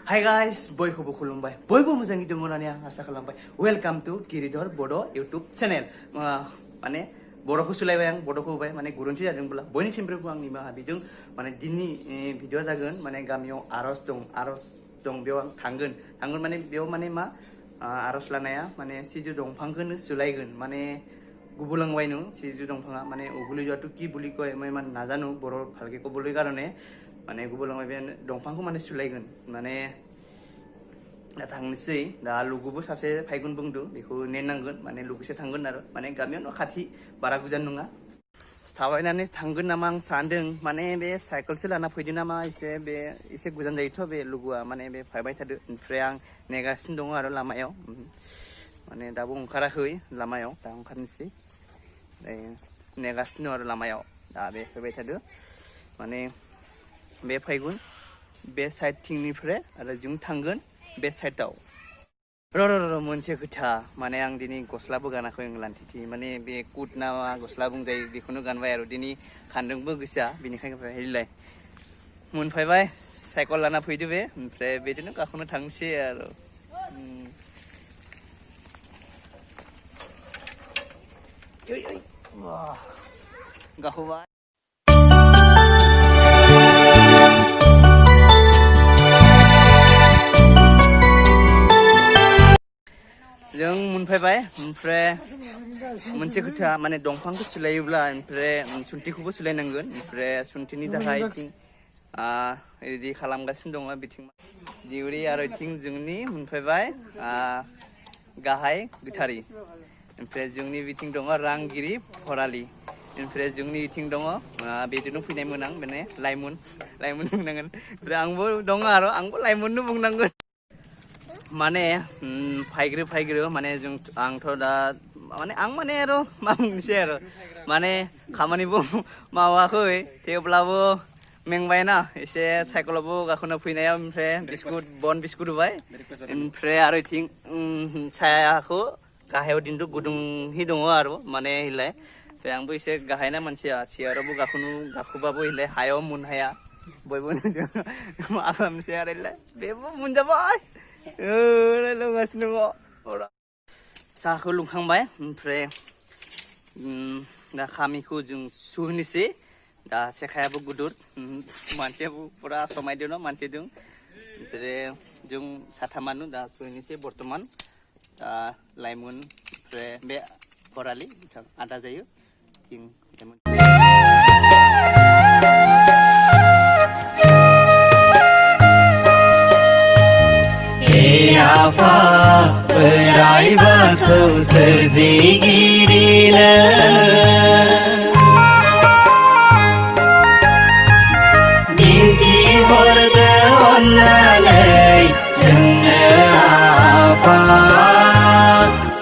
Hai guys, बयखौबो खुलुमबाय बयबो मोजाङै दङ होननानै आं आसा खालामबाय वेलकाम टु गिरिधर बड' इउटुब चेनेल माने बर'खौ सोलायबाय आं बड'खौ होबाय माने गोरोन्थि जादोंब्ला बयनिसिमबो आं निमाहा बिदों माने दिननि भिडिअ जागोन माने गामियाव आर'ज दं बेयाव आं थांगोन माने बेयाव माने मा आर'ज लानाया माने सिजौ दंफांखौनो सोलायगोन माने गुबुलांबायनो सिजौ दंफाङा माने उगुলি যোৱাটো কি বুলি কয় মই ইমান নাজানো बर' ভালকে ক'বলৈ কাৰণে माने गुबुलांबाय बे दंफांखौ माने सोलायगोन माने दा थांनोसै दा लुगुबो सासे फायगोन बुंदों बेखौ नेनांगोन माने लुगुसे थांगोन आरो माने गामियाव खाथि बारा गोजान नङा थाबायनानै थांगोन नामा आं सानदों माने बे साइकेलसो लाना फैदों नामा एसे गोजान जायोथ' बे लुगुआ माने बे फैबाय थादों ओमफ्राय आं नेगासिनो दङ आरो लामायाव माने दाबो ओंखाराखै लामायाव दा ओंखारनोसै नेगासिनो आरो लामायाव दा बे फैबाय थादों माने बे फैगोन बे साइडथिंनिफ्राय आरो जों थांगोन बे साइडआव र' मोनसे खोथा माने आं दिनै गस्लाबो गानाखै लान्थिथि माने बे कुट ना गस्ला बुंजायो बेखौनो गानबाय आरो दिनै खानदोंबो गोसा बेनिखायनो हेरिलाय मोनफैबाय साइकेल लाना फैदो बे ओमफ्राय बिदिनो गाखोनो थांसै आरो गाखोबाय जों मोनफैबाय ओमफ्राय मोनसे खोथा माने दंफांखौ सोलायोब्ला ओमफ्राय सुन्थिखौबो सोलायनांगोन ओमफ्राय सुन्थिनि थाखाय रेडि खालामगासिनो दङ बिथिं दिउरि आरो बिथिं जोंनि मोनफैबाय गाहाय गोथारि ओमफ्राय जोंनि बिथिं दङ रांगिरि भरालि ओमफ्राय जोंनि बिथिं दङ बिदिनो फैनायमोन आं माने लाइमोन बुंनांगोन ओमफ्राय आंबो दङ आरो आंबो लाइमोननो बुंनांगोन माने फायग्रो माने आंथ' दा माने आं माने आरो मा बुंनोसै आरो माने खामानिबो मावाखै थेवब्लाबो मेंबायना एसे साइकेलावबो गाखोना फैनायाव ओमफ्राय बन बिस्कुट होबाय ओमफ्राय आरो बिथिं सायाखौ गाहायाव दिनदो गुदुंहि दङ आरो माने इलाय ओमफ्राय आंबो एसे गाहायना मानसिया सियारावबो गाखोबाबो इलाय हायाव मोनहाया बयबो मा खालामनोसै आरो इलाय बेबो मोनजाबाय लोंगासिनो दङ साहाखौ लोंखांबाय ओमफ्राय दा खामिखौ जों सुहोनोसै दा सेखायाबो गुदुर मानसियाबो पुरा समायदों न मानसिजों ओमफ्राय जों साथामानो दा सुहोनोसै बर्थमान दा लाइमोन ओमफ्राय बे भरालि आदा जायो Apa berai batu serzigirina Binti horda onnalai Jengna apa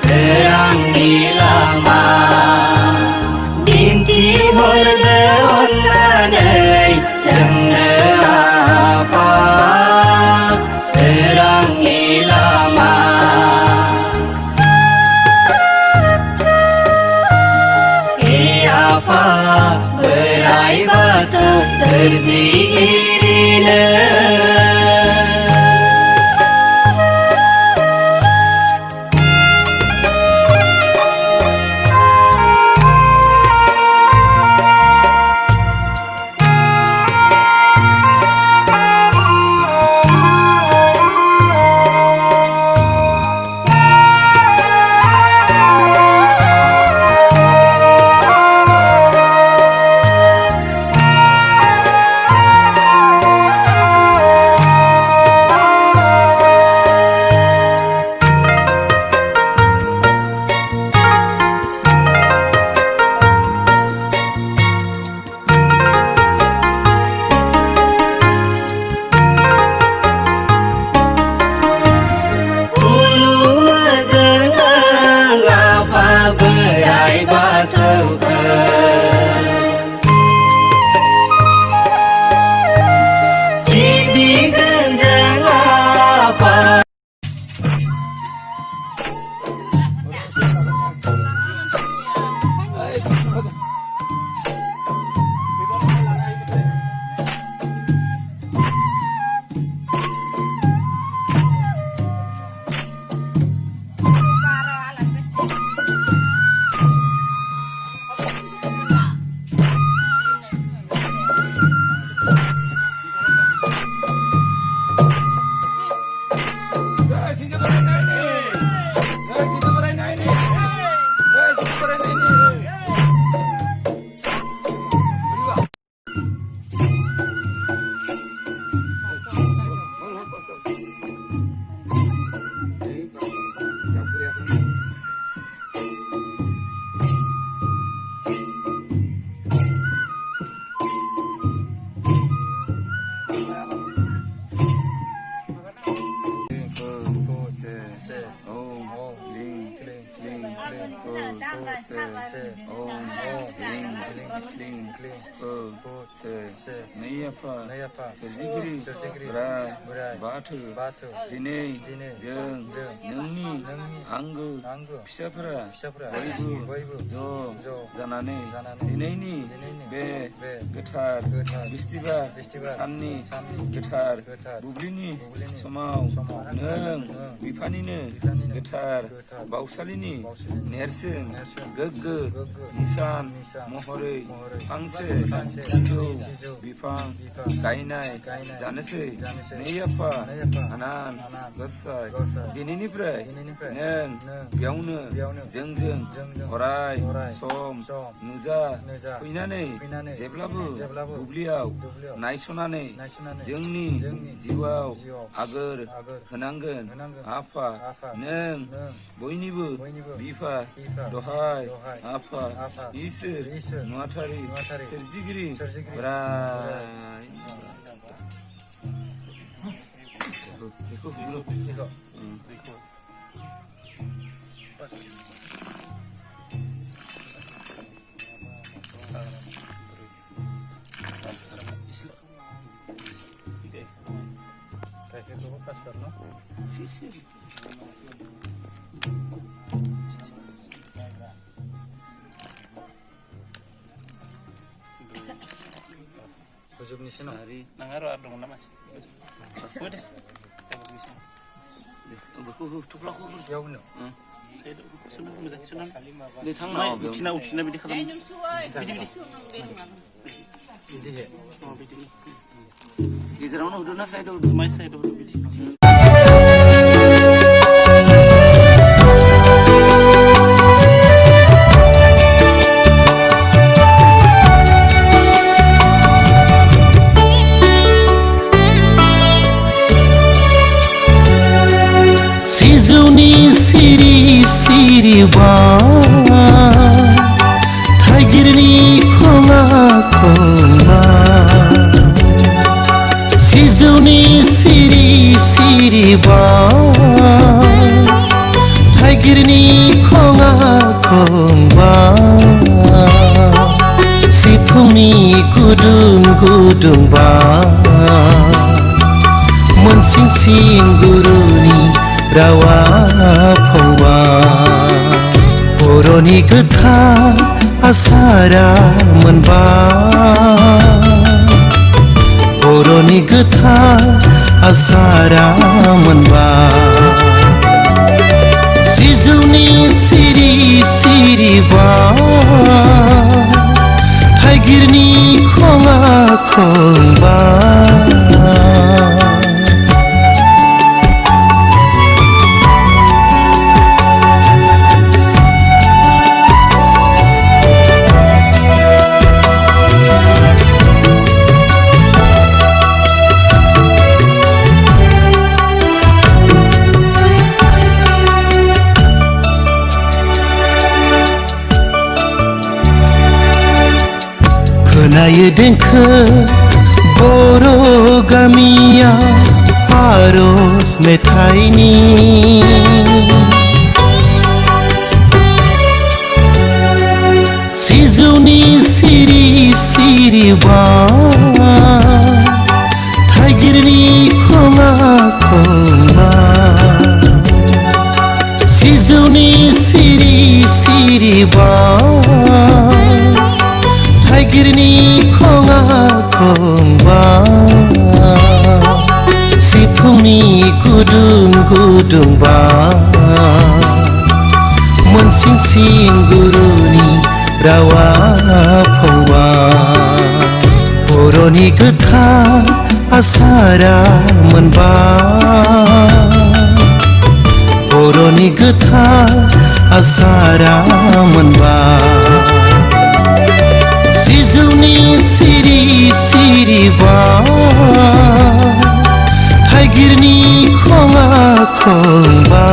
serang ilama Binti horda onnalai Jengna apa serang ilama Apa berai batu serzigirina 바트 दिनै जों नोंनि आंगो फिसाफोरा बयबो ज' जानानै दिनैनि बे गोथार बिस्तिबार साननि गोथार बुब्लिनि समाव नों बिफानिनो गोथार बावसालिनि नेरसोन गोग्गो निसान महरै फांसे सिजौ बिफां गायनाय जानोसै नै आफा आनान गसाइ दिनैनिफ्राय नों बेयावनो जोंजों अराय सम नुजा फैनानै जेब्लाबो बुब्लियाव नायस'नानै जोंनि जिउआव आगोर होनांगोन आफा नों बयनिबो बिफा दहाय आफा इसोर नुवाथारि सोरजिगिरि बोराय बेखौ गेजेरावनो होदोंना साइडआव होदों माइ साइडआव होदों बिदि सिजौनि सिरि सिरि थाइगिरनि खङा खङा सिजौनि सिरि सिरि थाइगिरनि खङा खङा सिफुंनि गुदुं गुदुं मोनसिं सिं गुरुनि रावा फंबा बर'नि गोथार आसारा मोनबा बर'नि गोथार आसारा मोनबा सिजौनि सिरि सिरि थाइगिरनि खङा खंबा खोनायो देंखो बर' गामिया आरज मेथाइनि सिजौनि सिरि सिरि थाइगिरनि खङा खङा सिजौनि सिरि सिरि थाइगिरनि खङा खंबा सिफुंनि गुदुं गुदुं मोनसिं सिं गुरुनि रावा फंबा बर'नि गोथार आसारा मोनबा बर'नि गोथार आसारा मोनबा सिजौनि सिरि सिरि थाइगिरनि खङा खंबा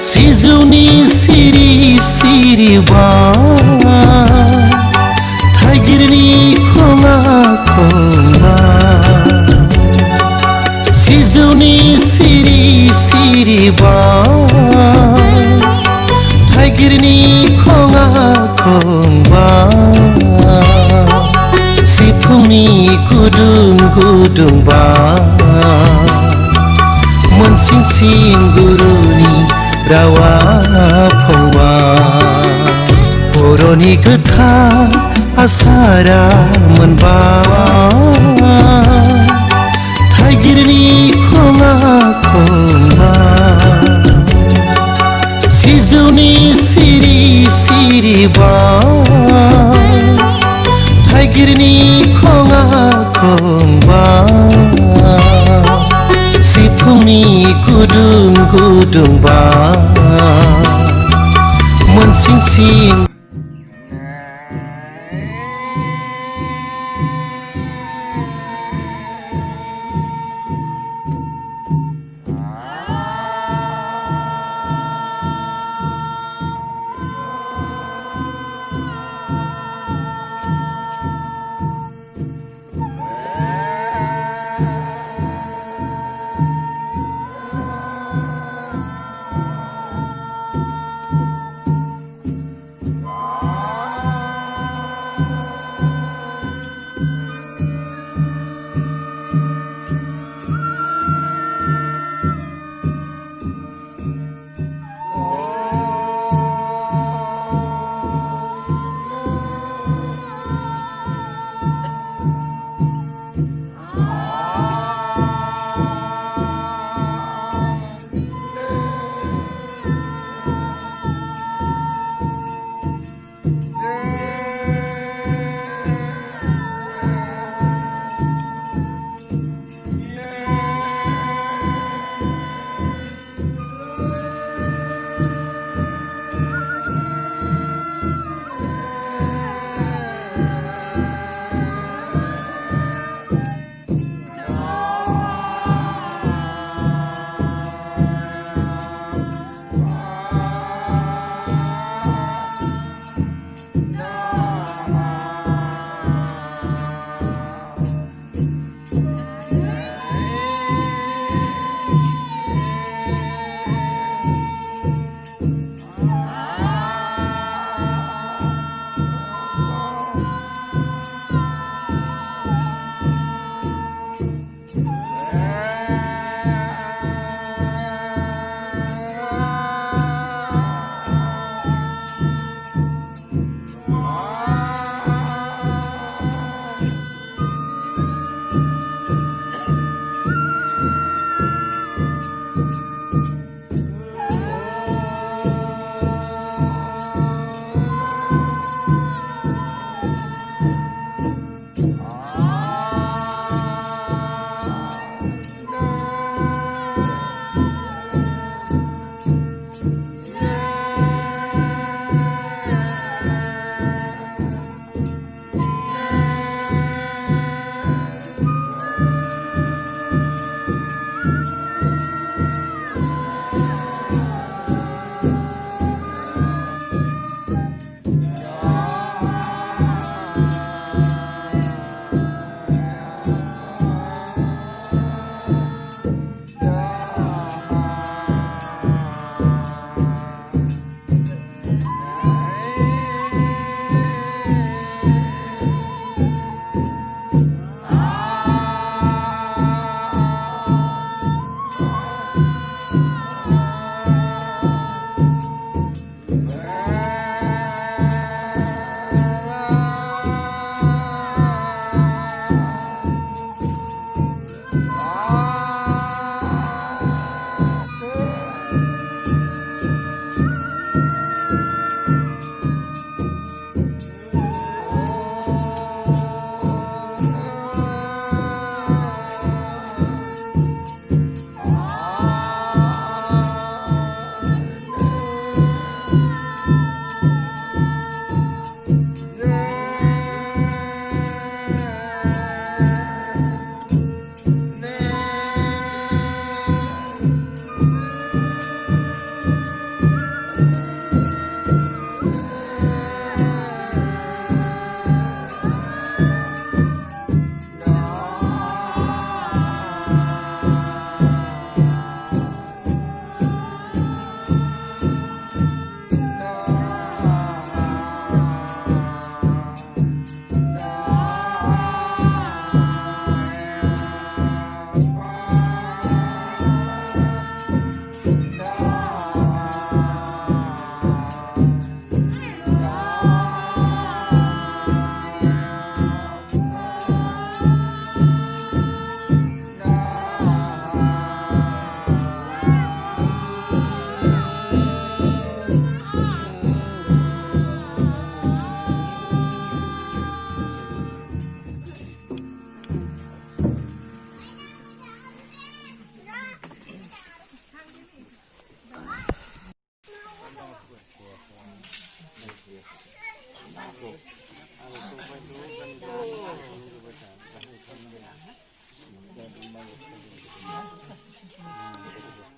सिजौनि सिरि सिरि बार थाइगिरनि खङा खङा सिजौनि सिरि सिरि बार थाइगिरनि खङा खङा सिफुंनि गुदुं गुदुं बार मोनसिं सिं गुरुनि रावा फंबा बर'नि गोथार आसारा मोनबा थाइगिरनि खङा खङा सिजौनि सिरि सिरि बार थाइगिरनि खङा खङा सिफुंनि गुदुं गुदुं बार मोनसिं सिं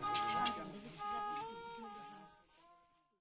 Ini